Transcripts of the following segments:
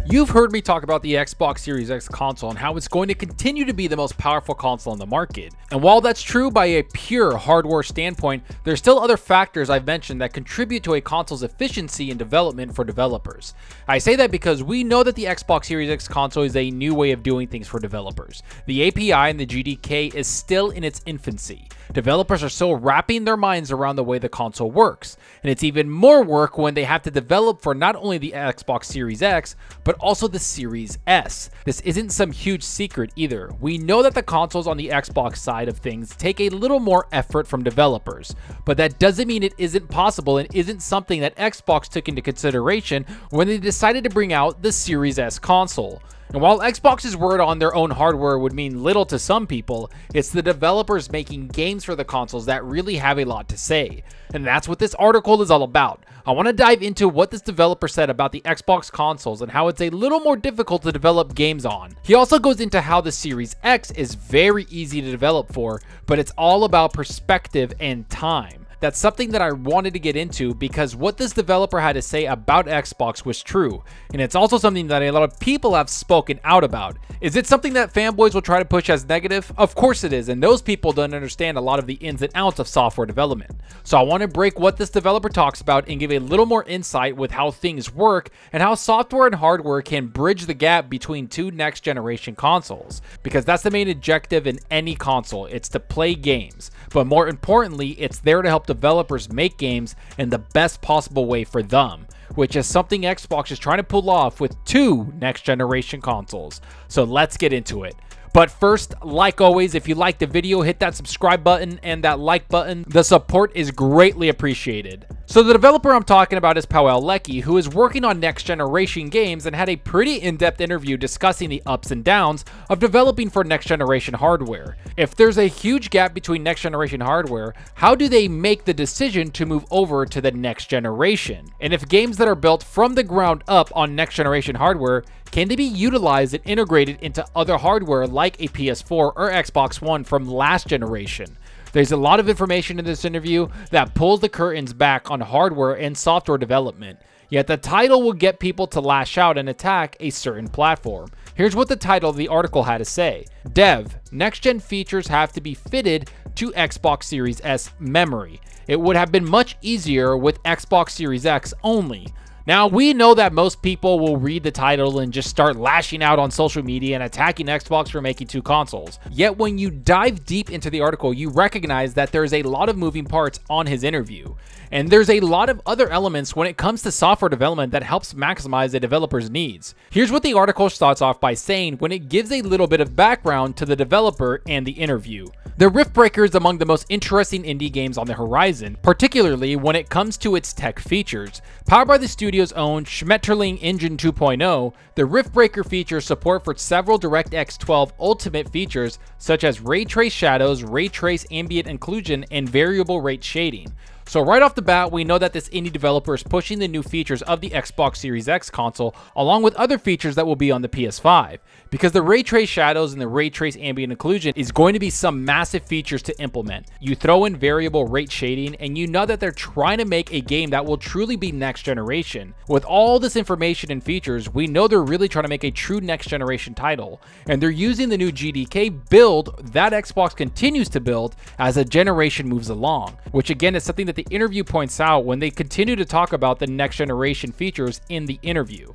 You've heard me talk about the Xbox Series X console and how it's going to continue to be the most powerful console on the market. And while that's true by a pure hardware standpoint, there's still other factors I've mentioned that contribute to a console's efficiency in development for developers. I say that because we know that the Xbox Series X console is a new way of doing things for developers. The API and the GDK is still in its infancy. Developers are still wrapping their minds around the way the console works, and it's even more work when they have to develop for not only the Xbox Series X, but also the Series S. This isn't some huge secret either. We know that the consoles on the Xbox side of things take a little more effort from developers, but that doesn't mean it isn't possible and isn't something that Xbox took into consideration when they decided to bring out the Series S console. And while Xbox's word on their own hardware would mean little to some people, it's the developers making games for the consoles that really have a lot to say. And that's what this article is all about. I want to dive into what this developer said about the Xbox consoles and how it's a little more difficult to develop games on. He also goes into how the Series X is very easy to develop for, but it's all about perspective and time. That's something that I wanted to get into because what this developer had to say about Xbox was true, and it's also something that a lot of people have spoken out about. Is it something that fanboys will try to push as negative? Of course it is, and those people don't understand a lot of the ins and outs of software development. So I want to break what this developer talks about and give a little more insight with how things work and how software and hardware can bridge the gap between two next generation consoles, because that's the main objective in any console. It's to play games, but more importantly, it's there to help developers make games in the best possible way for them, which is something Xbox is trying to pull off with two next generation consoles. So let's get into it. But first, like always, if you like the video, hit that subscribe button and that like button. The support is greatly appreciated. So the developer I'm talking about is Paweł Lecki, who is working on next generation games and had a pretty in-depth interview discussing the ups and downs of developing for next generation hardware. If there's a huge gap between next generation hardware, how do they make the decision to move over to the next generation? And if games that are built from the ground up on next generation hardware, can they be utilized and integrated into other hardware like a PS4 or Xbox One from last generation? There's a lot of information in this interview that pulls the curtains back on hardware and software development, yet the title will get people to lash out and attack a certain platform. Here's what the title of the article had to say. Dev, next-gen features have to be fitted to Xbox Series S memory. It would have been much easier with Xbox Series X only. Now, we know that most people will read the title and just start lashing out on social media and attacking Xbox for making two consoles. Yet when you dive deep into the article, you recognize that there's a lot of moving parts on his interview. And there's a lot of other elements when it comes to software development that helps maximize a developer's needs. Here's what the article starts off by saying when it gives a little bit of background to the developer and the interview. The Riftbreaker is among the most interesting indie games on the horizon, particularly when it comes to its tech features. Powered by the studio's own Schmetterling Engine 2.0, the Riftbreaker features support for several DirectX 12 Ultimate features such as ray trace shadows, ray trace ambient occlusion, and variable rate shading. So right off the bat, we know that this indie developer is pushing the new features of the Xbox Series X console along with other features that will be on the PS5. Because the ray trace shadows and the ray trace ambient occlusion is going to be some massive features to implement. You throw in variable rate shading and you know that they're trying to make a game that will truly be next generation. With all this information and features, we know they're really trying to make a true next generation title. And they're using the new GDK build that Xbox continues to build as a generation moves along, which again is something that the interview points out when they continue to talk about the next generation features in the interview.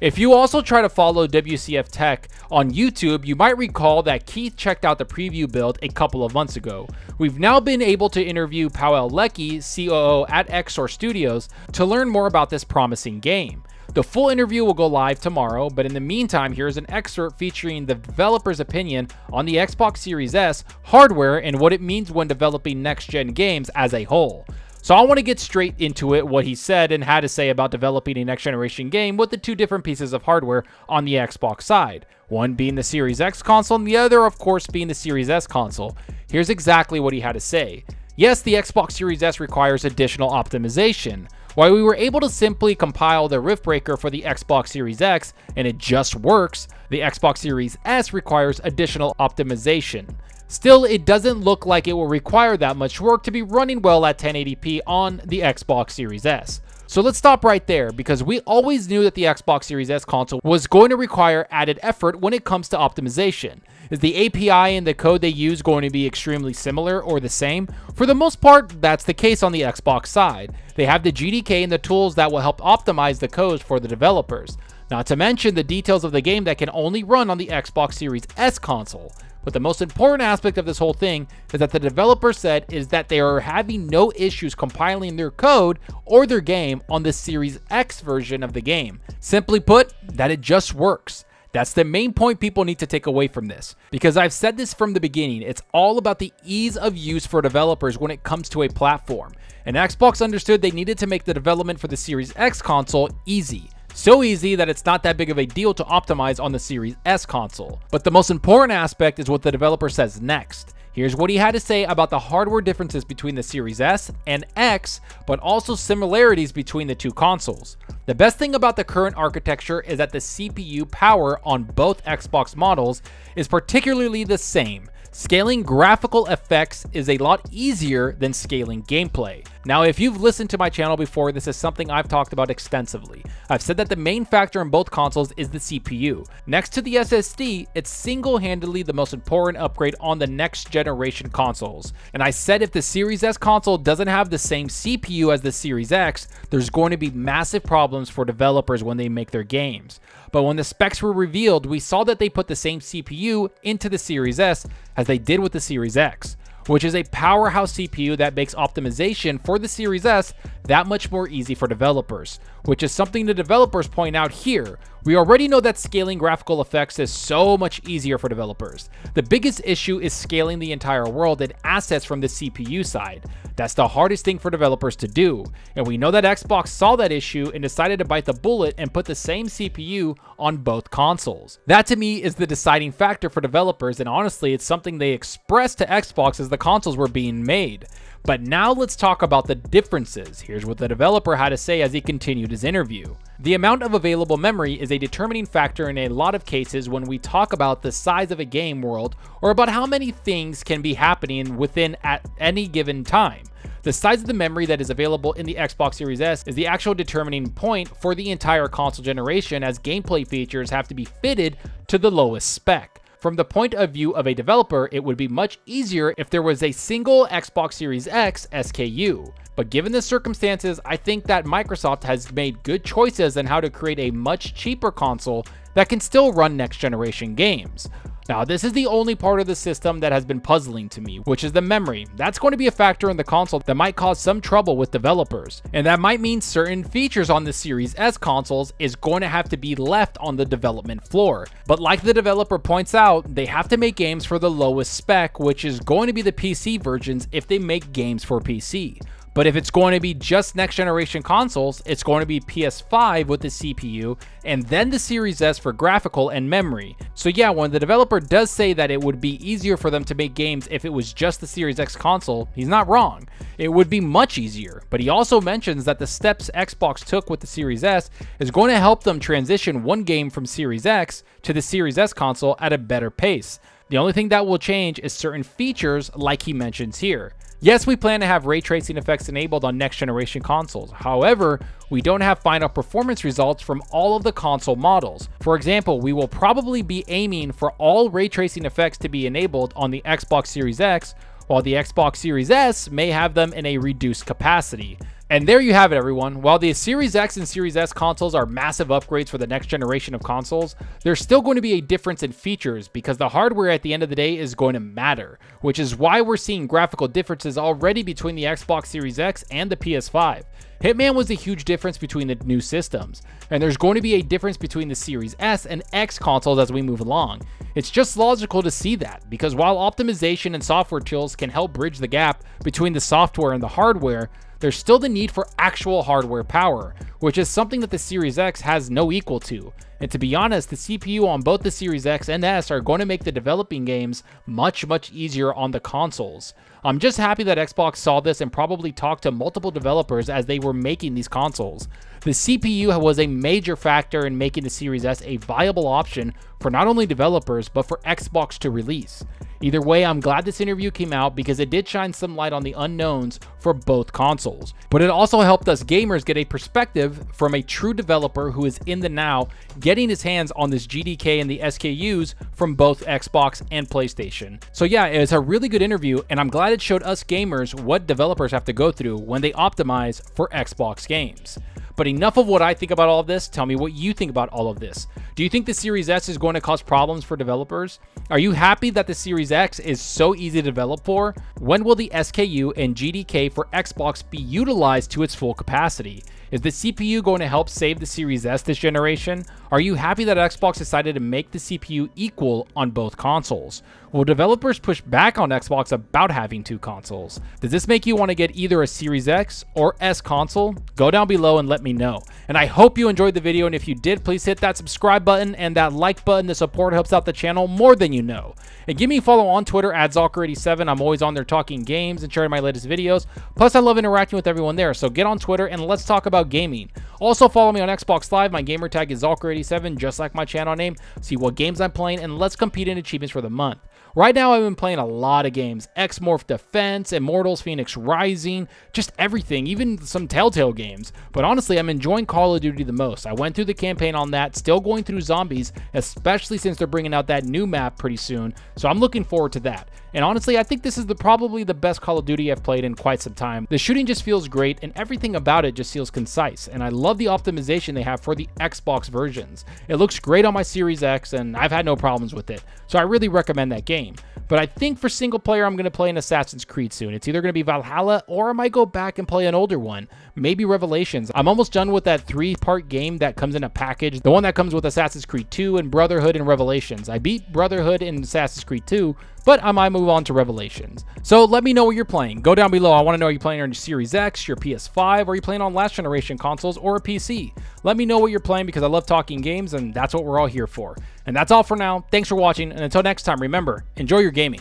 If you also try to follow WCF Tech on YouTube, you might recall that Keith checked out the preview build a couple of months ago. We've now been able to interview Paweł Lecki, COO at Xor Studios, to learn more about this promising game. The full interview will go live tomorrow, but in the meantime, here's an excerpt featuring the developer's opinion on the Xbox Series S hardware and what it means when developing next-gen games as a whole. So I want to get straight into it, what he said and had to say about developing a next-generation game with the two different pieces of hardware on the Xbox side. One being the Series X console and the other, of course, being the Series S console. Here's exactly what he had to say. Yes, the Xbox Series S requires additional optimization. While we were able to simply compile the Riftbreaker for the Xbox Series X and it just works, the Xbox Series S requires additional optimization. Still, it doesn't look like it will require that much work to be running well at 1080p on the Xbox Series S. So let's stop right there, because we always knew that the Xbox Series S console was going to require added effort when it comes to optimization. Is the API and the code they use going to be extremely similar or the same? For the most part, that's the case on the Xbox side. They have the GDK and the tools that will help optimize the codes for the developers. Not to mention the details of the game that can only run on the Xbox Series S console. But the most important aspect of this whole thing is that the developer said is that they are having no issues compiling their code or their game on the Series X version of the game. Simply put, that it just works. That's the main point people need to take away from this, because I've said this from the beginning, it's all about the ease of use for developers when it comes to a platform, and Xbox understood they needed to make the development for the Series X console easy. So easy that it's not that big of a deal to optimize on the Series S console. But the most important aspect is what the developer says next. Here's what he had to say about the hardware differences between the Series S and X, but also similarities between the two consoles. The best thing about the current architecture is that the CPU power on both Xbox models is particularly the same. Scaling graphical effects is a lot easier than scaling gameplay. Now, if you've listened to my channel before, this is something I've talked about extensively. I've said that the main factor in both consoles is the CPU. Next to the SSD, it's single-handedly the most important upgrade on the next generation consoles. And I said if the Series S console doesn't have the same CPU as the Series X, there's going to be massive problems for developers when they make their games. But when the specs were revealed, we saw that they put the same CPU into the Series S as they did with the Series X, which is a powerhouse CPU that makes optimization for the Series S that much more easy for developers, which is something the developers point out here. We already know that scaling graphical effects is so much easier for developers. The biggest issue is scaling the entire world and assets from the CPU side. That's the hardest thing for developers to do, and we know that Xbox saw that issue and decided to bite the bullet and put the same CPU on both consoles. That to me is the deciding factor for developers, and honestly it's something they expressed to Xbox as the consoles were being made. But now let's talk about the differences. Here's what the developer had to say as he continued his interview. The amount of available memory is a determining factor in a lot of cases when we talk about the size of a game world or about how many things can be happening within at any given time. The size of the memory that is available in the Xbox Series S is the actual determining point for the entire console generation, as gameplay features have to be fitted to the lowest spec. From the point of view of a developer, it would be much easier if there was a single Xbox Series X SKU. But given the circumstances, I think that Microsoft has made good choices on how to create a much cheaper console that can still run next generation games. Now, this is the only part of the system that has been puzzling to me, which is the memory. That's going to be a factor in the console that might cause some trouble with developers, and that might mean certain features on the Series S consoles is going to have to be left on the development floor. But like the developer points out, they have to make games for the lowest spec, which is going to be the PC versions if they make games for PC. But if it's going to be just next generation consoles, it's going to be PS5 with the CPU and then the Series S for graphical and memory. So yeah, when the developer does say that it would be easier for them to make games if it was just the Series X console, he's not wrong. It would be much easier, but he also mentions that the steps Xbox took with the Series S is going to help them transition one game from Series X to the Series S console at a better pace. The only thing that will change is certain features like he mentions here. Yes, we plan to have ray tracing effects enabled on next generation consoles. However, we don't have final performance results from all of the console models. For example, we will probably be aiming for all ray tracing effects to be enabled on the Xbox Series X, while the Xbox Series S may have them in a reduced capacity. And there you have it, everyone. While the Series X and Series S consoles are massive upgrades for the next generation of consoles, there's still going to be a difference in features because the hardware at the end of the day is going to matter, which is why we're seeing graphical differences already between the Xbox Series X and the PS5. Hitman was a huge difference between the new systems, and there's going to be a difference between the Series S and X consoles as we move along. It's just logical to see that, because while optimization and software tools can help bridge the gap between the software and the hardware, there's still the need for actual hardware power, which is something that the Series X has no equal to. And to be honest, the CPU on both the Series X and S are going to make the developing games much easier on the consoles. I'm just happy that Xbox saw this and probably talked to multiple developers as they were making these consoles. The CPU was a major factor in making the Series S a viable option for not only developers, but for Xbox to release. Either way, I'm glad this interview came out because it did shine some light on the unknowns for both consoles. But it also helped us gamers get a perspective from a true developer who is in the now, getting his hands on this GDK and the SKUs from both Xbox and PlayStation. So yeah, it was a really good interview, and I'm glad it showed us gamers what developers have to go through when they optimize for Xbox games. But enough of what I think about all of this. Tell me what you think about all of this. Do you think the Series S is going to cause problems for developers? Are you happy that the Series X is so easy to develop for? When will the SKU and GDK for Xbox be utilized to its full capacity? Is the CPU going to help save the Series S this generation? Are you happy that Xbox decided to make the CPU equal on both consoles? Will developers push back on Xbox about having two consoles? Does this make you want to get either a Series X or S console? Go down below and let me know. And I hope you enjoyed the video, and if you did, please hit that subscribe button and that like button. The support helps out the channel more than you know. And give me a follow on Twitter at Zalker87. I'm always on there talking games and sharing my latest videos. Plus, I love interacting with everyone there, so get on Twitter and let's talk about gaming. Also, follow me on Xbox Live. My gamertag is Zalker87, just like my channel name. See what games I'm playing, and let's compete in achievements for the month. Right now, I've been playing a lot of games. X-Morph Defense, Immortals Phoenix Rising, just everything, even some Telltale games. But honestly, I'm enjoying Call of Duty the most. I went through the campaign on that, still going through Zombies, especially since they're bringing out that new map pretty soon. So I'm looking forward to that. And honestly, I think this is probably the best Call of Duty I've played in quite some time. The shooting just feels great, and everything about it just feels concise. And I love the optimization they have for the Xbox versions. It looks great on my Series X, and I've had no problems with it. So I really recommend that game. But I think for single player, I'm going to play an Assassin's Creed soon. It's either going to be Valhalla, or I might go back and play an older one. Maybe Revelations. I'm almost done with that 3-part game that comes in a package. The one that comes with Assassin's Creed 2 and Brotherhood and Revelations. I beat Brotherhood in Assassin's Creed 2, but I might move on to Revelations. So let me know what you're playing. Go down below. I want to know, are you playing on your Series X, your PS5, or are you playing on last generation consoles or a PC? Let me know what you're playing because I love talking games, and that's what we're all here for. And that's all for now. Thanks for watching, and until next time, remember, enjoy your gaming.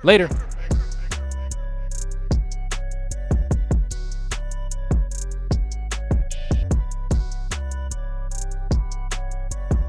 Later.